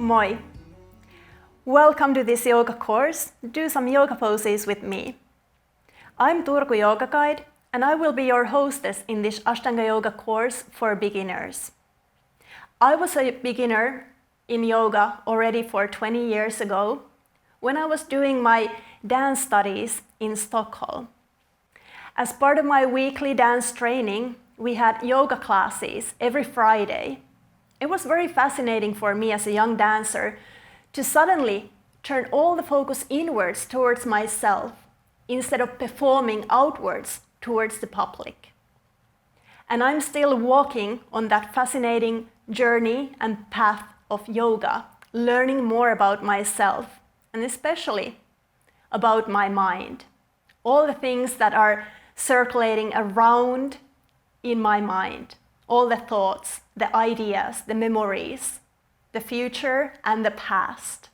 Moi! Welcome to this yoga course. Do some yoga poses with me. I'm Turku Yoga Guide and I will be your hostess in this Ashtanga Yoga course for beginners. I was a beginner in yoga already for 20 years ago when I was doing my dance studies in Stockholm. As part of my weekly dance training, we had yoga classes every Friday. It was very fascinating for me as a young dancer to suddenly turn all the focus inwards towards myself instead of performing outwards towards the public. And I'm still walking on that fascinating journey and path of yoga, learning more about myself and especially about my mind. All the things that are circulating around in my mind, all the thoughts, the ideas, the memories, the future and the past.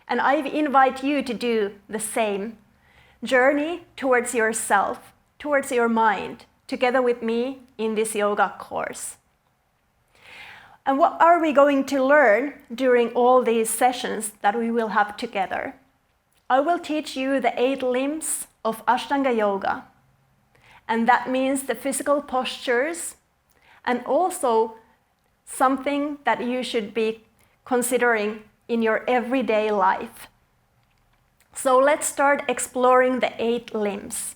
And I invite you to do the same journey towards yourself, towards your mind, together with me in this yoga course. And what are we going to learn during all these sessions that we will have together? I will teach you the 8 limbs of Ashtanga Yoga. And that means the physical postures and also something that you should be considering in your everyday life. So let's start exploring the 8 limbs.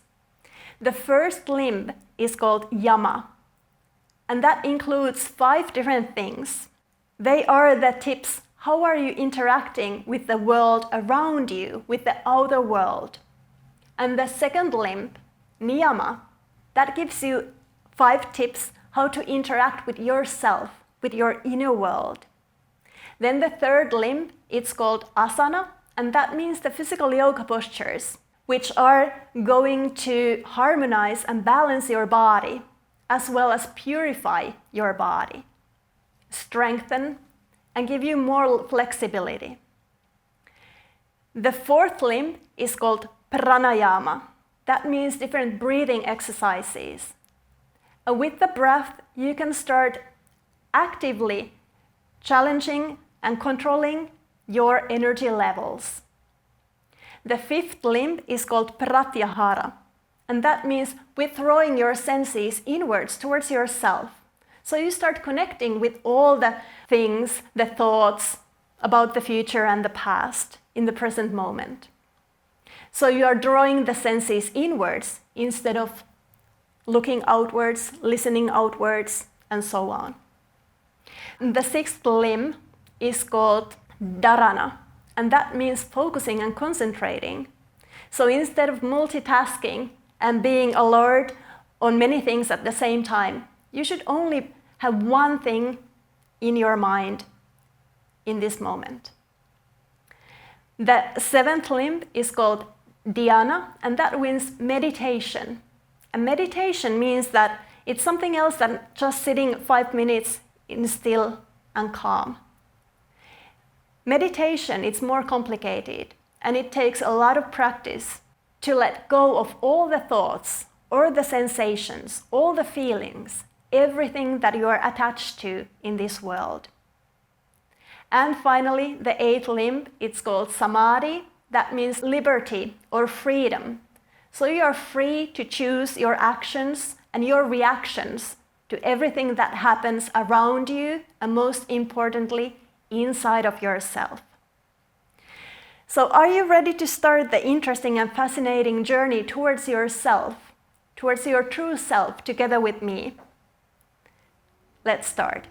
The first limb is called Niyama, and that includes 5 different things. They are the tips. How are you interacting with the world around you, with the outer world? And the second limb, Niyama, that gives you 5 tips how to interact with yourself, with your inner world. Then the third limb, it's called asana, and that means the physical yoga postures, which are going to harmonize and balance your body, as well as purify your body, strengthen, and give you more flexibility. The fourth limb is called Pranayama. That means different breathing exercises. With the breath, you can start actively challenging and controlling your energy levels. The fifth limb is called Pratyahara, and that means withdrawing your senses inwards towards yourself. So you start connecting with all the things, the thoughts about the future and the past in the present moment. So you are drawing the senses inwards instead of looking outwards, listening outwards, and so on. The sixth limb is called Dhyana, and that means focusing and concentrating. So instead of multitasking and being alert on many things at the same time, you should only have one thing in your mind in this moment. The seventh limb is called Dhyana, and that means meditation. And meditation means that it's something else than just sitting 5 minutes in still and calm. Meditation, it's more complicated, and it takes a lot of practice to let go of all the thoughts, or the sensations, all the feelings, everything that you are attached to in this world. And finally, the 8th limb, it's called Samadhi. That means liberty or freedom. So you are free to choose your actions and your reactions to everything that happens around you, and most importantly, inside of yourself. So are you ready to start the interesting and fascinating journey towards yourself, towards your true self, together with me? Let's start.